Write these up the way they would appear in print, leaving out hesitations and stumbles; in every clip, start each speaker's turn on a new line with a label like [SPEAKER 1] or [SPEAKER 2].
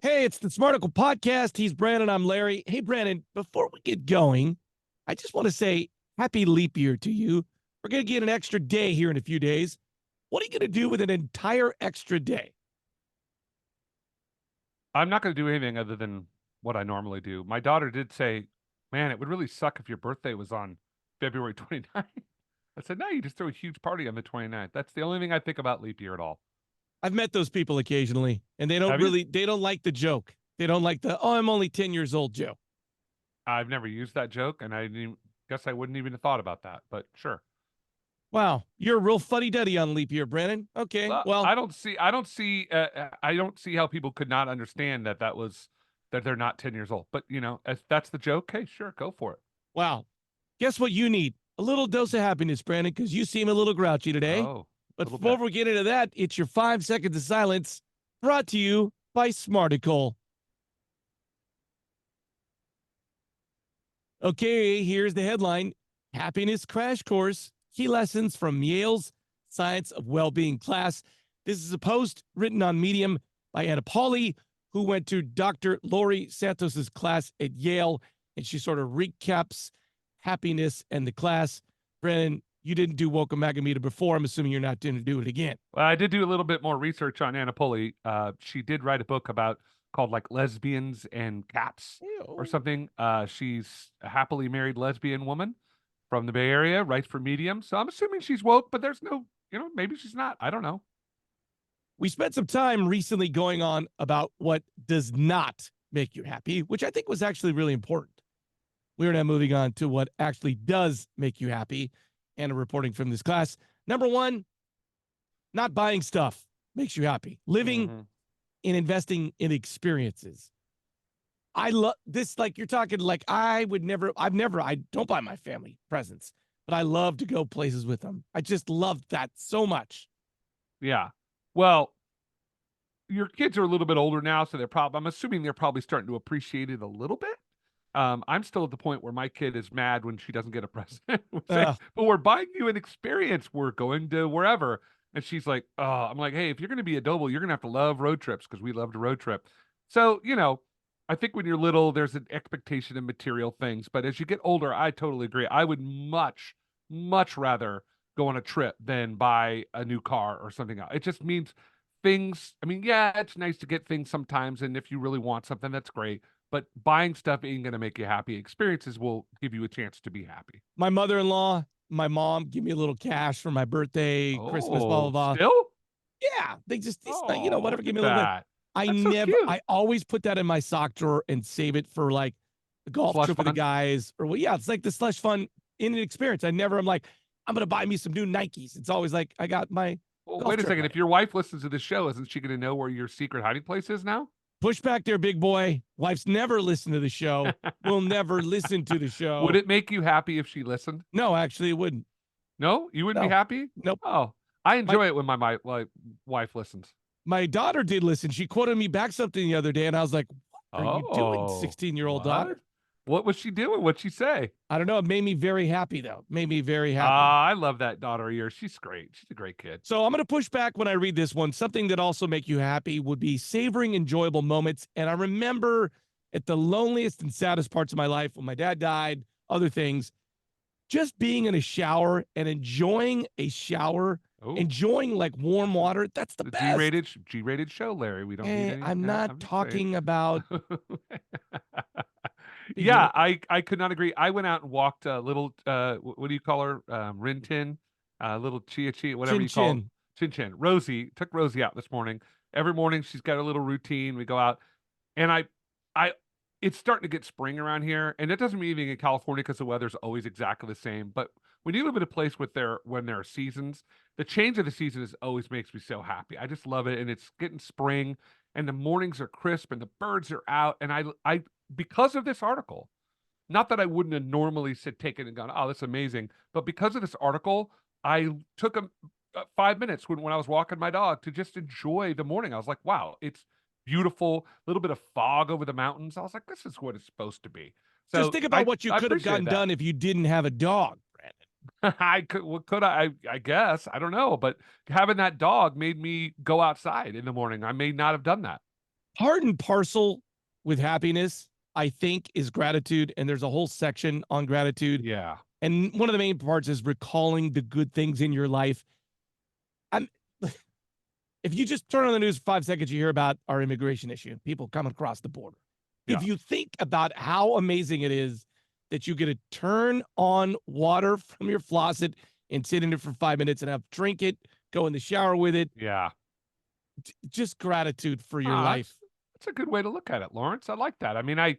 [SPEAKER 1] Hey, it's the Smarticle Podcast. He's Brandon. I'm Larry. Hey, Brandon, before we get going, I just want to say happy leap year to you. We're going to get an extra day here in a few days. What are you going to do with an entire extra day?
[SPEAKER 2] I'm not going to do anything other than what I normally do. My daughter did say, man, it would really suck if your birthday was on February 29th. I said, no, you just throw a huge party on the 29th. That's the only thing I think about leap year at all.
[SPEAKER 1] I've met those people occasionally, and
[SPEAKER 2] Have you?
[SPEAKER 1] they don't like the joke. They don't like oh, I'm only 10 years old joke.
[SPEAKER 2] I've never used that joke, and guess I wouldn't even have thought about that, but sure.
[SPEAKER 1] Wow, you're a real fuddy duddy on leap year, Brandon. Okay,
[SPEAKER 2] Well,
[SPEAKER 1] well,
[SPEAKER 2] I don't see how people could not understand that they're not 10 years old. But if that's the joke, hey, sure, go for it.
[SPEAKER 1] wow. Guess what you need? A little dose of happiness, Brandon, because you seem a little grouchy today.
[SPEAKER 2] Oh, a
[SPEAKER 1] But
[SPEAKER 2] little
[SPEAKER 1] before
[SPEAKER 2] bit.
[SPEAKER 1] we get into that, it's your 5 seconds of silence brought to you by Smarticle. Okay, here's the headline: Happiness Crash Course, Key Lessons from Yale's Science of Wellbeing class. This is a post written on Medium by Anna Pauley, who went to Dr. Lori Santos's class at Yale, and she sort of recaps happiness and the class. Brennan, you didn't do Welcome Magamita before. I'm assuming you're not going to do it again.
[SPEAKER 2] Well, I did do a little bit more research on Anna Pulley. She did write a book called like Lesbians and Cats or
[SPEAKER 1] Ew.
[SPEAKER 2] something. She's a happily married lesbian woman from the Bay Area, writes for Medium. So I'm assuming she's woke, but there's no, maybe she's not. I don't know.
[SPEAKER 1] We spent some time recently going on about what does not make you happy, which I think was actually really important. We're now moving on to what actually does make you happy and a reporting from this class. Number one, not buying stuff makes you happy. Living
[SPEAKER 2] Mm-hmm.
[SPEAKER 1] and investing in experiences. I love this. Like you're talking, like I don't buy my family presents, but I love to go places with them. I just love that so much.
[SPEAKER 2] Yeah. Well, your kids are a little bit older now, so I'm assuming they're probably starting to appreciate it a little bit. I'm still at the point where my kid is mad when she doesn't get a present. We say,
[SPEAKER 1] Uh,
[SPEAKER 2] but we're buying you an experience. We're going to wherever. And she's like, oh, I'm like, hey, if you're going to be a double, you're going to have to love road trips because we love to road trip. So, I think when you're little, there's an expectation of material things. But as you get older, I totally agree. I would much, much rather go on a trip than buy a new car or something else. It just means things. I mean, yeah, it's nice to get things sometimes. And if you really want something, that's great, but buying stuff ain't going to make you happy. Experiences will give you a chance to be happy.
[SPEAKER 1] my mother-in-law, my mom give me a little cash for my birthday, Christmas, blah, blah,
[SPEAKER 2] Oh,
[SPEAKER 1] blah.
[SPEAKER 2] still?
[SPEAKER 1] Yeah, they just,
[SPEAKER 2] Oh,
[SPEAKER 1] whatever,
[SPEAKER 2] look
[SPEAKER 1] give
[SPEAKER 2] at
[SPEAKER 1] me a little bit.
[SPEAKER 2] that. That's so
[SPEAKER 1] I
[SPEAKER 2] cute.
[SPEAKER 1] always put that in my sock drawer and save it for like a golf
[SPEAKER 2] Slush
[SPEAKER 1] trip with the
[SPEAKER 2] fund.
[SPEAKER 1] guys or, well, yeah, it's like the slush fun in an experience. I'm like, I'm going to buy me some new Nikes. It's always like, I got my
[SPEAKER 2] Well,
[SPEAKER 1] golf
[SPEAKER 2] wait a
[SPEAKER 1] trip
[SPEAKER 2] second. If
[SPEAKER 1] money.
[SPEAKER 2] your wife listens to the show, isn't she going to know where your secret hiding place is now?
[SPEAKER 1] Push back there, big boy. Wife's never listened to the show. Will never listen to the
[SPEAKER 2] Would
[SPEAKER 1] show.
[SPEAKER 2] it make you happy if she listened?
[SPEAKER 1] No, actually, it wouldn't.
[SPEAKER 2] No, you wouldn't be
[SPEAKER 1] No,
[SPEAKER 2] happy?
[SPEAKER 1] nope.
[SPEAKER 2] Oh, I
[SPEAKER 1] My
[SPEAKER 2] enjoy it when my wife listens.
[SPEAKER 1] my daughter did listen. She quoted me back something the other day, and I was like, "What are you doing,
[SPEAKER 2] Oh,
[SPEAKER 1] 16-year-old
[SPEAKER 2] what?
[SPEAKER 1] daughter?"
[SPEAKER 2] What was she doing? What'd she say?
[SPEAKER 1] I don't know. It made me very happy, though. Made me very happy.
[SPEAKER 2] I love that daughter of yours. She's great. She's a great kid.
[SPEAKER 1] So I'm going to push back when I read this one. Something that also make you happy would be savoring enjoyable moments. And I remember at the loneliest and saddest parts of my life when my dad died, other things, just being in a shower and enjoying a shower,
[SPEAKER 2] Oh,
[SPEAKER 1] enjoying like warm water. That's the
[SPEAKER 2] the
[SPEAKER 1] best.
[SPEAKER 2] G-rated show, Larry. We don't need
[SPEAKER 1] Hey,
[SPEAKER 2] any.
[SPEAKER 1] I'm not
[SPEAKER 2] I'm just saying.
[SPEAKER 1] talking about being
[SPEAKER 2] Yeah, I could not agree. I went out and walked a little. What do you call her? Rin Tin, little Chia, whatever
[SPEAKER 1] chin
[SPEAKER 2] you call
[SPEAKER 1] chin.
[SPEAKER 2] Chin Chin. Rosie took Rosie out this morning. Every morning she's got a little routine. We go out, and I, it's starting to get spring around here, and it doesn't mean anything in California because the weather's always exactly the same. But when you live in a place with when there are seasons, the change of the season is always makes me so happy. I just love it, and it's getting spring, and the mornings are crisp, and the birds are out, and I because of this article. Not that I wouldn't have normally taken and gone, oh, that's amazing, but because of this article, I took 5 minutes when I was walking my dog to just enjoy the morning. I was like, wow, it's beautiful. A little bit of fog over the mountains. I was like, this is what it's supposed to be.
[SPEAKER 1] Just
[SPEAKER 2] So
[SPEAKER 1] think about what you
[SPEAKER 2] I
[SPEAKER 1] could have
[SPEAKER 2] appreciate
[SPEAKER 1] gotten
[SPEAKER 2] that.
[SPEAKER 1] done if you didn't have a dog, Brandon.
[SPEAKER 2] I could, what could I guess I don't know, but having that dog made me go outside in the morning. I may not have done that.
[SPEAKER 1] Part and parcel with happiness, I think, is gratitude. And there's a whole section on gratitude.
[SPEAKER 2] Yeah.
[SPEAKER 1] And one of the main parts is recalling the good things in your life. I'm, if you just turn on the news for 5 seconds, you hear about our immigration issue, people coming across the border.
[SPEAKER 2] Yeah.
[SPEAKER 1] If you think about how amazing it is that you get to turn on water from your faucet and sit in it for 5 minutes and drink it, go in the shower with it,
[SPEAKER 2] Yeah.
[SPEAKER 1] just gratitude for your
[SPEAKER 2] Ah,
[SPEAKER 1] life.
[SPEAKER 2] that's a good way to look at it, Lawrence. I like that. I mean, I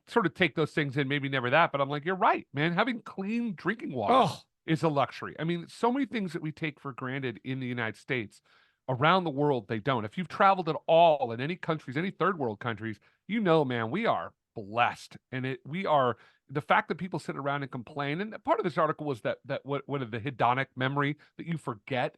[SPEAKER 2] sort of take those things in, maybe never that, but I'm like, you're right, man. Having clean drinking water
[SPEAKER 1] Oh,
[SPEAKER 2] is a luxury. I mean, so many things that we take for granted in the United States, around the world, they don't. If you've traveled at all in any countries, any third world countries, you know, man, we are blessed. And we are the fact that people sit around and complain. And part of this article was that what are the hedonic memory that you forget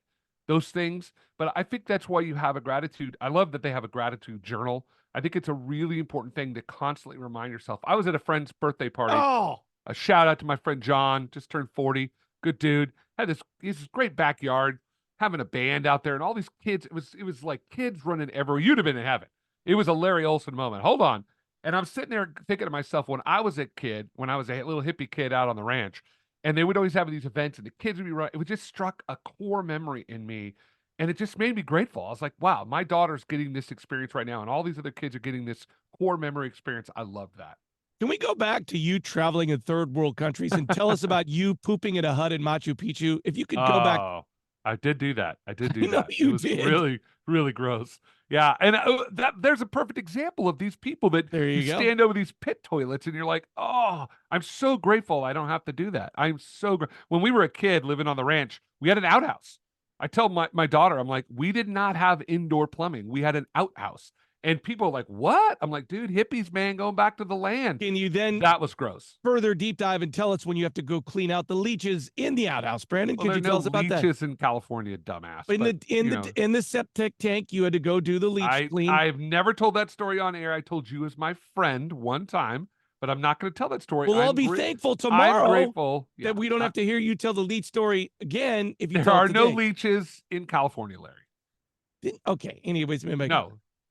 [SPEAKER 2] those things. But I think that's why you have a gratitude. I love that they have a gratitude journal. I think it's a really important thing to constantly remind yourself. I was at a friend's birthday party.
[SPEAKER 1] oh,
[SPEAKER 2] A shout out to my friend John, just turned 40. Good dude. Had this great backyard, having a band out there, and all these kids. It was like kids running everywhere. You'd have been in heaven. It was a Larry Olson moment. Hold on. And I'm sitting there thinking to myself, when I was a kid, when I was a little hippie kid out on the ranch, and they would always have these events, and the kids would be running. It would just struck a core memory in me, and it just made me grateful. I was like, wow, my daughter's getting this experience right now, and all these other kids are getting this core memory experience. I love that.
[SPEAKER 1] can we go back to you traveling in third world countries and tell us about you pooping in a hut in Machu Picchu? If you could go back,
[SPEAKER 2] Oh, I did do that. I did
[SPEAKER 1] I
[SPEAKER 2] do
[SPEAKER 1] know
[SPEAKER 2] that. It
[SPEAKER 1] you
[SPEAKER 2] was
[SPEAKER 1] did.
[SPEAKER 2] really, really gross. Yeah, and that there's a perfect example of these people that
[SPEAKER 1] There
[SPEAKER 2] you
[SPEAKER 1] you go.
[SPEAKER 2] stand over these pit toilets and you're like, "Oh, I'm so grateful I don't have to do that." I'm so when we were a kid living on the ranch, we had an outhouse. I tell my daughter, I'm like, "We did not have indoor plumbing. We had an outhouse." And people are like, "What?" I'm like, "Dude, hippies, man, going back to the land."
[SPEAKER 1] Can you then
[SPEAKER 2] That was gross.
[SPEAKER 1] further deep dive and tell us when you have to go clean out the leeches in the outhouse, Brandon?
[SPEAKER 2] Well,
[SPEAKER 1] Could
[SPEAKER 2] there
[SPEAKER 1] you
[SPEAKER 2] are no
[SPEAKER 1] tell us about that?
[SPEAKER 2] leeches in California, dumbass.
[SPEAKER 1] In
[SPEAKER 2] But,
[SPEAKER 1] the in
[SPEAKER 2] you
[SPEAKER 1] the
[SPEAKER 2] know,
[SPEAKER 1] in the septic tank, you had to go do the leach clean.
[SPEAKER 2] I've never told that story on air. I told you as my friend one time, but I'm not going to tell that story.
[SPEAKER 1] We'll all be thankful
[SPEAKER 2] I'm
[SPEAKER 1] tomorrow
[SPEAKER 2] grateful.
[SPEAKER 1] that
[SPEAKER 2] Yeah.
[SPEAKER 1] we don't have to hear you tell the leech story again if you
[SPEAKER 2] There
[SPEAKER 1] tell it
[SPEAKER 2] are no
[SPEAKER 1] today.
[SPEAKER 2] leeches in California, Larry.
[SPEAKER 1] Okay. Anyways,
[SPEAKER 2] No,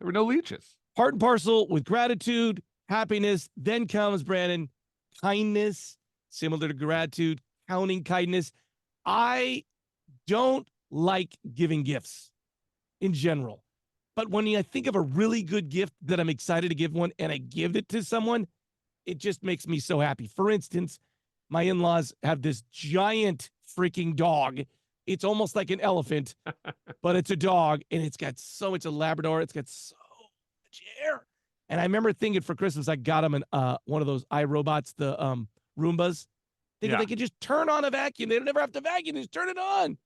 [SPEAKER 2] there were no leeches.
[SPEAKER 1] part and parcel with gratitude, happiness. Then comes, Brandon, kindness, similar to gratitude, counting kindness. I don't like giving gifts in general. But when I think of a really good gift that I'm excited to give one and I give it to someone, it just makes me so happy. For instance, my in laws have this giant freaking dog. It's almost like an elephant, but it's a dog and it's got so much, a Labrador. It's got so much hair. And I remember thinking for Christmas, I got him one of those iRobots, the Roombas, thinking
[SPEAKER 2] Yeah.
[SPEAKER 1] they could just turn on a vacuum. They don't ever have to vacuum, just turn it on.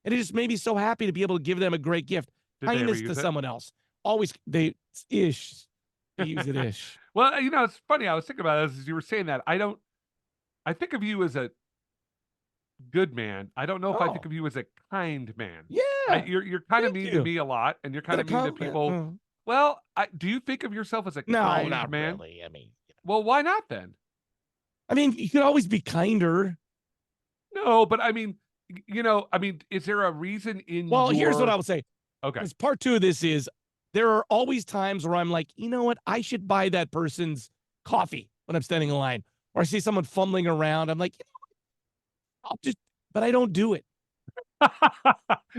[SPEAKER 1] And it just made me so happy to be able to give them a great gift.
[SPEAKER 2] Did they ever
[SPEAKER 1] Kindness to
[SPEAKER 2] use it?
[SPEAKER 1] someone else. Always, they ish. They use it ish.
[SPEAKER 2] Well, it's funny. I was thinking about it as you were saying that. I think of you as a good man. I don't know if I think
[SPEAKER 1] Oh,
[SPEAKER 2] of you as a kind man.
[SPEAKER 1] yeah.
[SPEAKER 2] You're kind of
[SPEAKER 1] Thank
[SPEAKER 2] mean to
[SPEAKER 1] you.
[SPEAKER 2] me a lot, and you're kind
[SPEAKER 1] That a
[SPEAKER 2] of mean to
[SPEAKER 1] compliment?
[SPEAKER 2] people. Well, do you think of yourself as a
[SPEAKER 1] No,
[SPEAKER 2] kind
[SPEAKER 1] not
[SPEAKER 2] man?
[SPEAKER 1] really.
[SPEAKER 2] Well, why not then?
[SPEAKER 1] I mean, you could always be kinder.
[SPEAKER 2] No, but I mean, is there a reason in
[SPEAKER 1] Well, here's what I
[SPEAKER 2] your
[SPEAKER 1] will say.
[SPEAKER 2] okay?
[SPEAKER 1] Because part two of this is there are always times where I'm like, you know what? I should buy that person's coffee when I'm standing in line, or I see someone fumbling around. I'm like, I'll just, but I don't do it.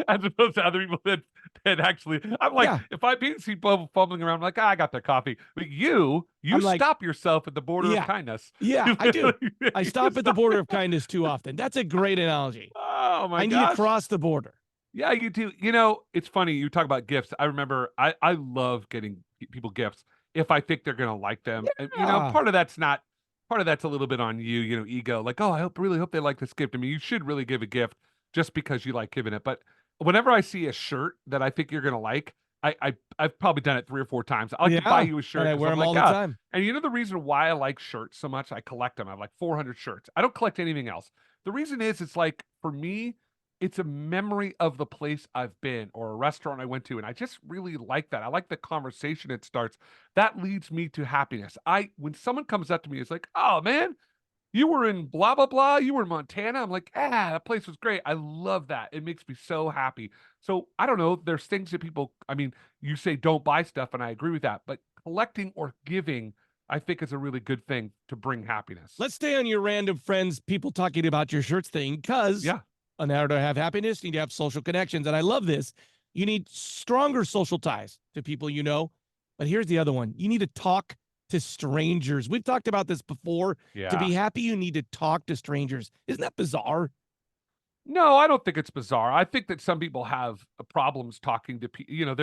[SPEAKER 2] As opposed to other people that actually, I'm like,
[SPEAKER 1] Yeah.
[SPEAKER 2] if I see people fumbling around, I'm like, I got their coffee. But you
[SPEAKER 1] I'm like,
[SPEAKER 2] stop yourself at the border of
[SPEAKER 1] yeah,
[SPEAKER 2] kindness.
[SPEAKER 1] yeah,
[SPEAKER 2] You
[SPEAKER 1] I do.
[SPEAKER 2] literally-
[SPEAKER 1] I
[SPEAKER 2] you
[SPEAKER 1] stop at the
[SPEAKER 2] stop.
[SPEAKER 1] border of kindness too often. That's a great analogy.
[SPEAKER 2] Oh my
[SPEAKER 1] I need to
[SPEAKER 2] gosh.
[SPEAKER 1] cross the border.
[SPEAKER 2] Yeah, you do. It's funny. You talk about gifts. I remember I love getting people gifts if I think they're gonna like them. And
[SPEAKER 1] Yeah.
[SPEAKER 2] part of that's a little bit on you, ego. Like, oh, really hope they like this gift. I mean, you should really give a gift just because you like giving it. But whenever I see a shirt that I think you're gonna like, I've probably done it 3 or 4 times. I like to buy
[SPEAKER 1] Yeah.
[SPEAKER 2] you a
[SPEAKER 1] And
[SPEAKER 2] shirt
[SPEAKER 1] I
[SPEAKER 2] because
[SPEAKER 1] wear
[SPEAKER 2] I'm
[SPEAKER 1] them all
[SPEAKER 2] like,
[SPEAKER 1] the
[SPEAKER 2] ah.
[SPEAKER 1] time.
[SPEAKER 2] And you know the reason why I like shirts so much? I collect them. I have like 400 shirts. I don't collect anything else. The reason is it's like for me, it's a memory of the place I've been or a restaurant I went to, and I just really like that. I like the conversation it starts. That leads me to happiness. When someone comes up to me, it's like, "Oh man, you were in blah, blah, blah. You were in Montana. I'm like, that place was great. I love that. It makes me so happy. So I don't know. There's things that people, I mean, you say don't buy stuff, and I agree with that. But collecting or giving, I think, is a really good thing to bring happiness.
[SPEAKER 1] Let's stay on your random friends, people talking about your shirts thing, because
[SPEAKER 2] Yeah.
[SPEAKER 1] in order to have happiness, you need to have social connections. And I love this. You need stronger social ties to people you know. But here's the other one. You need to talk to strangers. We've talked about this before. To
[SPEAKER 2] Yeah.
[SPEAKER 1] be happy, you need to talk to strangers. Isn't that bizarre?
[SPEAKER 2] No, I don't think it's bizarre. I think that some people have problems talking to people.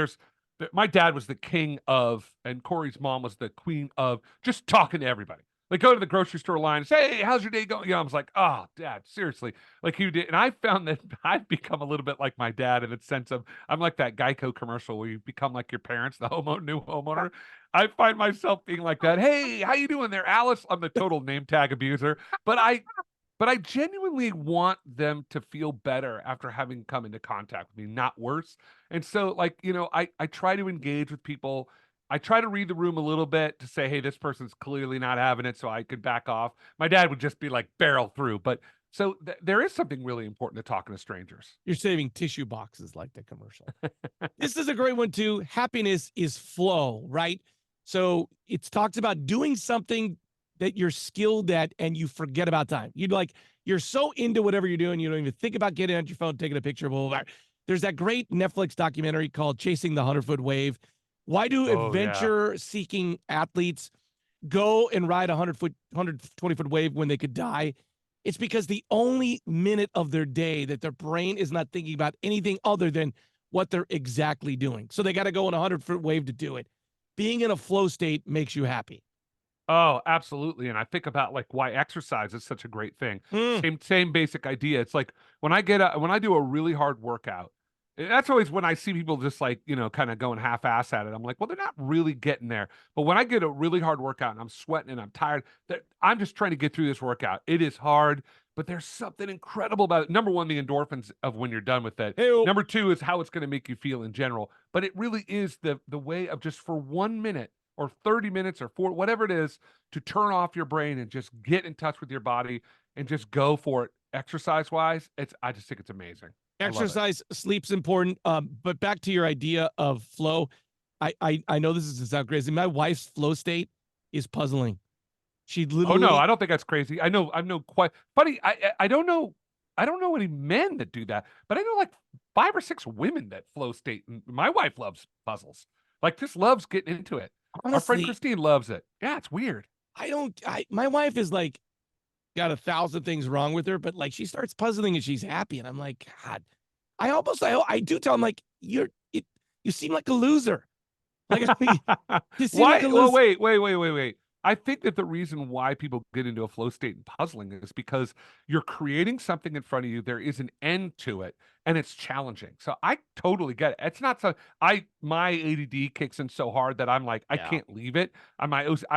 [SPEAKER 2] My dad was the king of, and Corey's mom was the queen of just talking to everybody. Like, go to the grocery store line and say, "Hey, how's your day going?" I was like, "Oh, Dad, seriously." Like, you did. And I found that I've become a little bit like my dad in the sense of I'm like that Geico commercial where you become like your parents, the new homeowner. I find myself being like that. "Hey, how you doing there, Alice?" I'm the total name tag abuser, but I genuinely want them to feel better after having come into contact with me, not worse. And so, like, I try to engage with people. I try to read the room a little bit to say, hey, this person's clearly not having it, so I could back off. My dad would just be like barrel through. But so there is something really important to talking to strangers.
[SPEAKER 1] You're saving tissue boxes like the commercial. This is a great one too. Happiness is flow, right? So it talks about doing something that you're skilled at and you forget about time. You're so into whatever you're doing, you don't even think about getting on your phone, taking a picture, blah, blah, blah. There's that great Netflix documentary called Chasing the 100-Foot Wave. Why do
[SPEAKER 2] Oh, yeah.
[SPEAKER 1] adventure seeking athletes go and ride a 120-foot wave when they could die? It's because the only minute of their day that their brain is not thinking about anything other than what they're exactly doing. So they got to go in a 100-foot wave to do it. Being in a flow state makes you happy.
[SPEAKER 2] Oh, absolutely. And I think about like why exercise is such a great thing.
[SPEAKER 1] Mm.
[SPEAKER 2] Same basic idea. It's like when when I do a really hard workout, that's always when I see people just like, kind of going half ass at it. I'm like, well, they're not really getting there. But when I get a really hard workout and I'm sweating and I'm tired, I'm just trying to get through this workout. It is hard, but there's something incredible about it. Number one, the endorphins of when you're done with it.
[SPEAKER 1] Hey-o.
[SPEAKER 2] Number two is how it's going to make you feel in general. But it really is the way of just for 1 minute or 30 minutes or whatever it is, to turn off your brain and just get in touch with your body and just go for it exercise wise. I just think it's amazing. I love it.
[SPEAKER 1] Exercise, sleep's important. But back to your idea of flow, I know this is to sound crazy. My wife's flow state is puzzling. She
[SPEAKER 2] Oh no,
[SPEAKER 1] literally
[SPEAKER 2] I don't think that's crazy. I know quite funny. I don't know any men that do that, but I know like 5 or 6 women that flow state. And my wife loves puzzles. Like just loves getting into it. Our friend
[SPEAKER 1] honestly,
[SPEAKER 2] Christine loves it. Yeah, it's weird.
[SPEAKER 1] my wife is like got 1,000 things wrong with her, but like she starts puzzling and she's happy. And I'm like, God, I do tell him like, you seem like a loser. Like, you seem like
[SPEAKER 2] Why?
[SPEAKER 1] a
[SPEAKER 2] Well,
[SPEAKER 1] loser.
[SPEAKER 2] wait. I think that the reason why people get into a flow state and puzzling is because you're creating something in front of you. There is an end to it, and it's challenging. So I totally get it. It's not so. My ADD kicks in so hard that I'm like I
[SPEAKER 1] Yeah.
[SPEAKER 2] can't leave it. I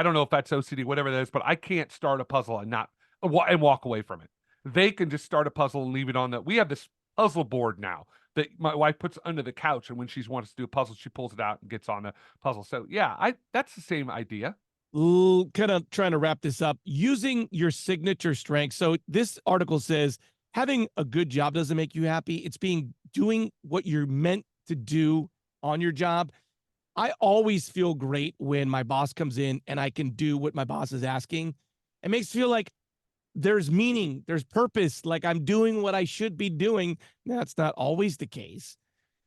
[SPEAKER 2] don't know if that's OCD, whatever that is, but I can't start a puzzle and not and walk away from it. They can just start a puzzle and leave it on the. We have this puzzle board now that my wife puts under the couch, and when she wants to do a puzzle, she pulls it out and gets on the puzzle. So yeah, I that's the same idea.
[SPEAKER 1] Kind of trying to wrap this up using your signature strength. So this article says having a good job doesn't make you happy. It's doing what you're meant to do on your job. I always feel great when my boss comes in and I can do what my boss is asking. It makes me feel like there's meaning, there's purpose, like I'm doing what I should be doing. That's not always the case,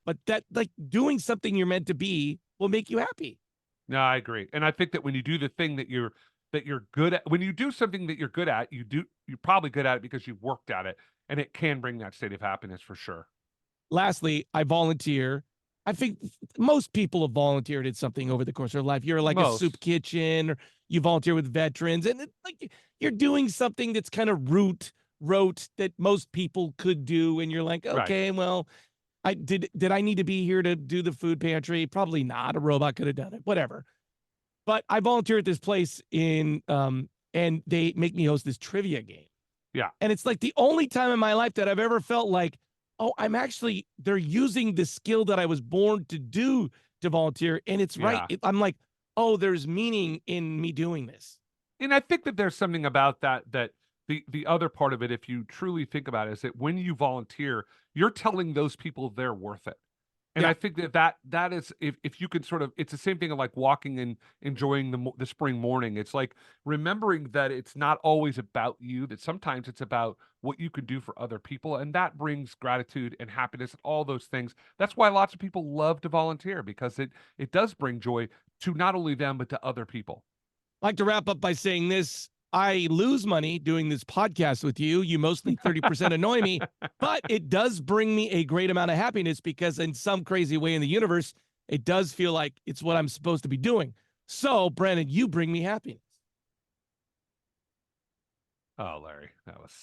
[SPEAKER 1] but that like doing something you're meant to be will make you happy.
[SPEAKER 2] No, I agree. And I think that when you do the thing that you're good at, when you do something that you're good at, you're probably good at it because you've worked at it, and it can bring that state of happiness for sure.
[SPEAKER 1] Lastly, I volunteer. I think most people have volunteered at something over the course of their life. You're like a soup
[SPEAKER 2] Most.
[SPEAKER 1] kitchen, or you volunteer with veterans, and like you're doing something that's kind of rote that most people could do, and you're like,
[SPEAKER 2] Right.
[SPEAKER 1] okay, well, did I need to be here to do the food pantry? Probably not. A robot could have done it. Whatever. But I volunteer at this place and they make me host this trivia game.
[SPEAKER 2] Yeah.
[SPEAKER 1] And it's like the only time in my life that I've ever felt like, oh, they're using the skill that I was born to do to volunteer. And it's right.
[SPEAKER 2] Yeah.
[SPEAKER 1] I'm like, oh, there's meaning in me doing this.
[SPEAKER 2] And I think that there's something about that the other part of it, if you truly think about it, is that when you volunteer, you're telling those people they're worth it. And
[SPEAKER 1] Yeah.
[SPEAKER 2] I think that is, if you can sort of, it's the same thing of like walking and enjoying the spring morning. It's like remembering that it's not always about you, that sometimes it's about what you can do for other people, and that brings gratitude and happiness and all those things. That's why lots of people love to volunteer, because it does bring joy to not only them but to other people.
[SPEAKER 1] I'd like to wrap up by saying this. I lose money doing this podcast with you. You mostly 30% annoy me, but it does bring me a great amount of happiness because, in some crazy way in the universe, it does feel like it's what I'm supposed to be doing. So, Brandon, you bring me happiness.
[SPEAKER 2] Oh, Larry, that was